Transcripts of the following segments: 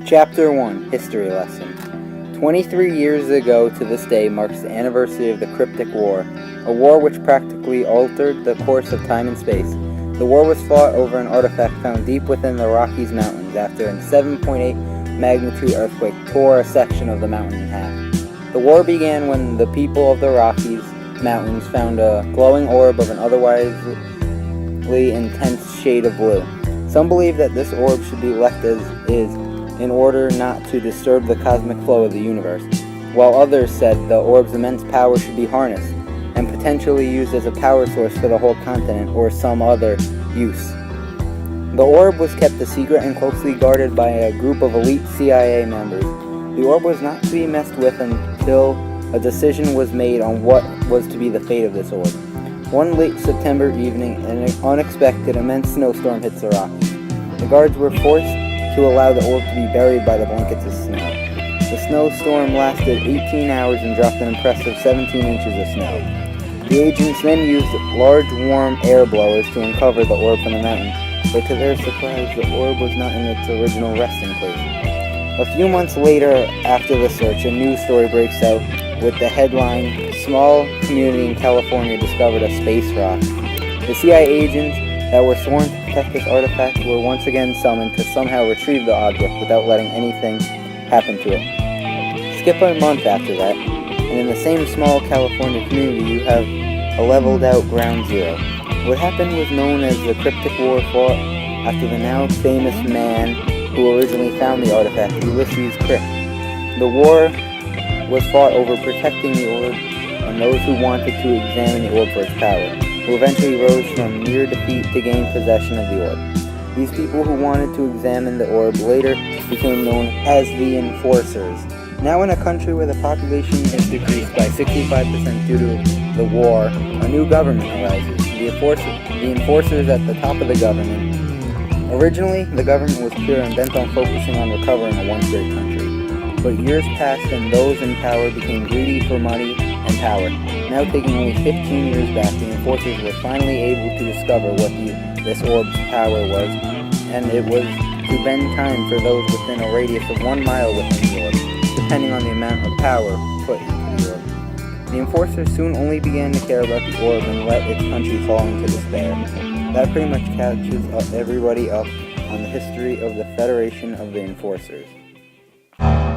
Chapter 1, History Lesson. 23 years ago to this day marks the anniversary of the Cryptic War, a war which practically altered the course of time and space. The war was fought over an artifact found deep within the Rockies Mountains after a 7.8 magnitude earthquake tore a section of the mountain in half. The war began when the people of the Rockies Mountains found a glowing orb of an otherwise intense shade of blue. Some believe that this orb should be left as is in order not to disturb the cosmic flow of the universe, while others said the orb's immense power should be harnessed and potentially used as a power source for the whole continent or some other use. The orb was kept a secret and closely guarded by a group of elite CIA members. The orb was not to be messed with until a decision was made on what was to be the fate of this orb. One late September evening, an unexpected immense snowstorm hits the Rockies. The guards were forced to allow the orb to be buried by the blankets of snow. The snowstorm lasted 18 hours and dropped an impressive 17 inches of snow. The agents then used large warm air blowers to uncover the orb from the mountain, but to their surprise, the orb was not in its original resting place. A few months later, after the search, a news story breaks out with the headline, "Small Community in California Discovered a Space Rock." The CIA agents that were sworn to protect this artifact were once again summoned to somehow retrieve the object without letting anything happen to it. Skip a month after that, and in the same small California community you have a leveled out ground zero. What happened was known as the Cryptic War, fought after the now famous man who originally found the artifact, Ulysses Crypt. The war was fought over protecting the orb and those who wanted to examine the orb for its power, who eventually rose from near defeat to gain possession of the orb. These people who wanted to examine the orb later became known as the Enforcers. Now in a country where the population has decreased by 65% due to the war, a new government arises. The Enforcers at the top of the government. Originally, the government was pure and bent on focusing on recovering a once great country. But years passed and those in power became greedy for money and power. Now taking only 15 years back, the Enforcers were finally able to discover what this orb's power was, and it was to bend time for those within a radius of 1 mile within the orb, depending on the amount of power put into the orb. The Enforcers soon only began to care about the orb and let its country fall into despair. That pretty much catches everybody up on the history of the Federation of the Enforcers.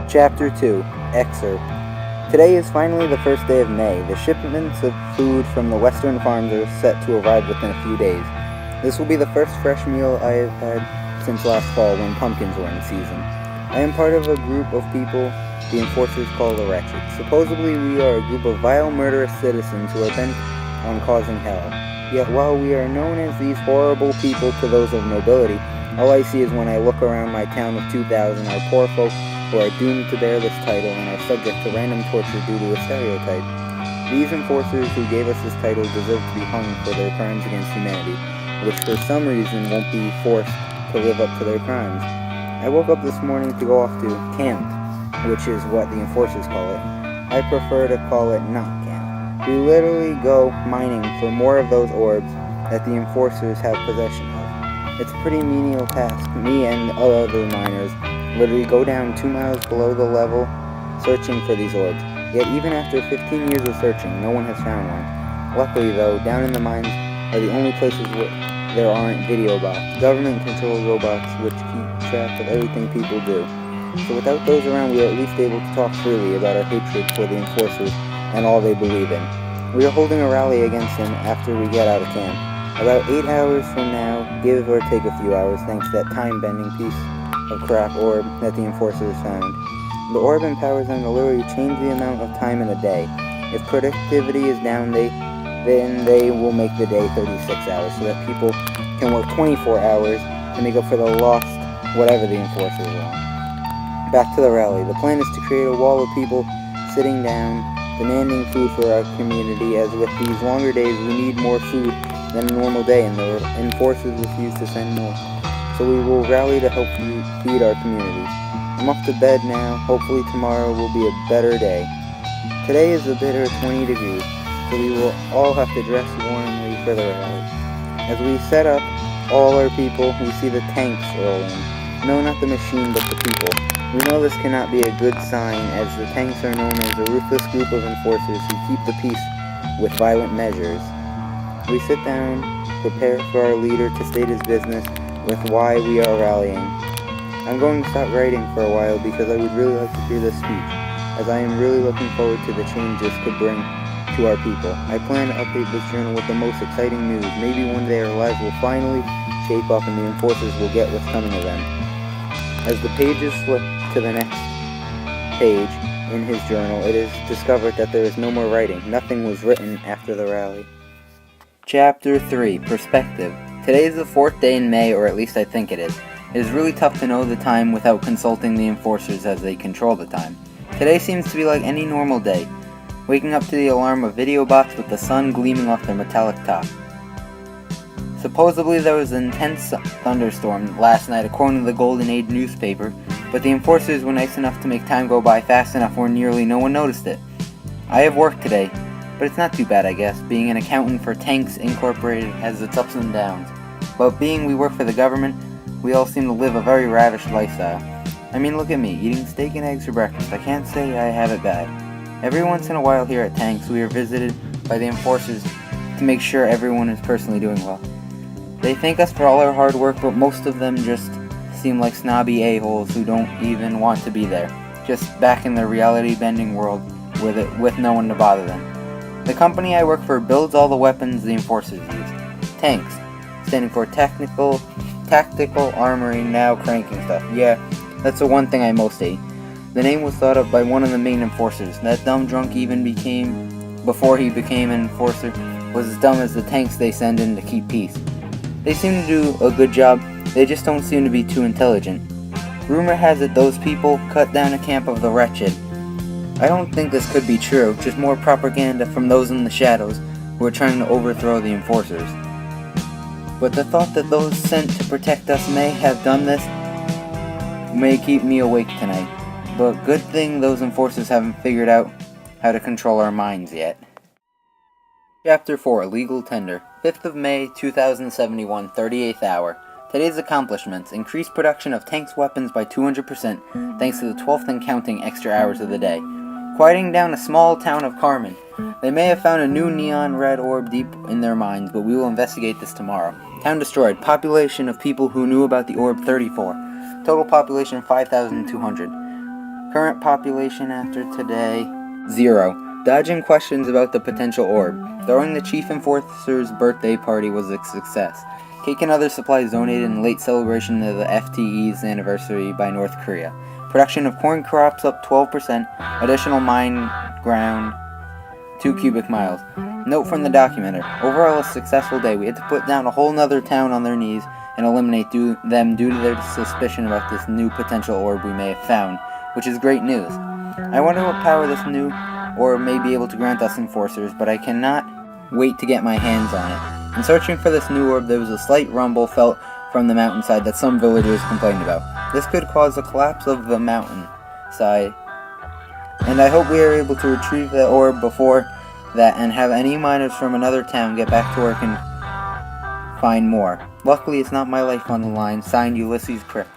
Chapter 2, Excerpt. Today is finally the first day of May. The shipments of food from the western farms are set to arrive within a few days. This will be the first fresh meal I have had since last fall when pumpkins were in season. I am part of a group of people the Enforcers call the Wretched. Supposedly we are a group of vile murderous citizens who are bent on causing hell. Yet while we are known as these horrible people to those of nobility, all I see is when I look around my town of 2,000 are poor folk who are doomed to bear this title and are subject to random torture due to a stereotype. These Enforcers who gave us this title deserve to be hung for their crimes against humanity, which for some reason won't be forced to live up to their crimes. I woke up this morning to go off to camp, which is what the Enforcers call it. I prefer to call it not camp. We literally go mining for more of those orbs that the Enforcers have possession of. It's a pretty menial task. Me and other miners literally go down 2 miles below the level searching for these orbs. Yet even after 15 years of searching, no one has found one. Luckily though, down in the mines are the only places where there aren't video bots, government-controlled robots which keep track of everything people do. So without those around, we are at least able to talk freely about our hatred for the Enforcers and all they believe in. We are holding a rally against them after we get out of camp. About 8 hours from now, give or take a few hours, thanks to that time-bending piece of crap orb that the Enforcers found. The orb empowers them to literally change the amount of time in a day. If productivity is down, then they will make the day 36 hours so that people can work 24 hours to make up for the lost whatever the Enforcers want. Back to the rally. The plan is to create a wall of people sitting down, demanding food for our community, as with these longer days we need more food than a normal day and the Enforcers refuse to send more. So we will rally to help feed our communities. I'm off to bed now. Hopefully tomorrow will be a better day. Today is a bitter 20 degrees, so we will all have to dress warmly for the rally. As we set up all our people, we see the tanks roll in. No, not the machine, but the people. We know this cannot be a good sign, as the tanks are known as a ruthless group of enforcers who keep the peace with violent measures. We sit down, prepare for our leader to state his business with why we are rallying. I'm going to stop writing for a while because I would really like to hear this speech, as I am really looking forward to the change this could bring to our people. I plan to update this journal with the most exciting news. Maybe one day our lives will finally shape up and the enforcers will get what's coming to them. As the pages flip to the next page in his journal, it is discovered that there is no more writing. Nothing was written after the rally. Chapter 3. Perspective. Today is the 4th day in May, or at least I think it is. It is really tough to know the time without consulting the enforcers as they control the time. Today seems to be like any normal day, waking up to the alarm of video bots with the sun gleaming off their metallic top. Supposedly there was an intense thunderstorm last night according to the Golden Age newspaper, but the enforcers were nice enough to make time go by fast enough where nearly no one noticed it. I have work today, but it's not too bad, I guess. Being an accountant for Tanks Incorporated has its ups and downs. But being we work for the government, we all seem to live a very lavish lifestyle. I mean, look at me, eating steak and eggs for breakfast. I can't say I have it bad. Every once in a while here at Tanks, we are visited by the enforcers to make sure everyone is personally doing well. They thank us for all our hard work, but most of them just seem like snobby a-holes who don't even want to be there, just back in their reality-bending world with no one to bother them. The company I work for builds all the weapons the enforcers use. Tanks, standing for Tactical Armory, now cranking stuff. Yeah, that's the one thing I most hate. The name was thought up by one of the main enforcers. That dumb drunk before he became an enforcer, was as dumb as the tanks they send in to keep peace. They seem to do a good job, they just don't seem to be too intelligent. Rumor has it those people cut down a camp of the wretched. I don't think this could be true, just more propaganda from those in the shadows who are trying to overthrow the enforcers. But the thought that those sent to protect us may have done this may keep me awake tonight. But good thing those enforcers haven't figured out how to control our minds yet. Chapter 4. Legal Tender. 5th of May, 2071, 38th hour. Today's accomplishments. Increased production of tanks weapons by 200% thanks to the 12th and counting extra hours of the day. Quieting down a small town of Carmen. They may have found a new neon red orb deep in their minds, but we will investigate this tomorrow. Town destroyed. Population of people who knew about the orb 34. Total population 5,200. Current population after today 0. Dodging questions about the potential orb. Throwing the chief enforcer's birthday party was a success. Cake and other supplies donated in late celebration of the FTE's anniversary by North Korea. Production of corn crops up 12%. Additional mine ground 2 cubic miles. Note from the documenter. Overall a successful day. We had to put down a whole nother town on their knees and eliminate them due to their suspicion about this new potential orb we may have found, which is great news. I wonder what power this new orb may be able to grant us enforcers, but I cannot wait to get my hands on it. In searching for this new orb, there was a slight rumble felt from the mountainside that some villagers complained about. This could cause a collapse of the mountainside, and I hope we are able to retrieve the orb before that and have any miners from another town get back to work and find more. Luckily, it's not my life on the line. Signed, Ulysses Crick.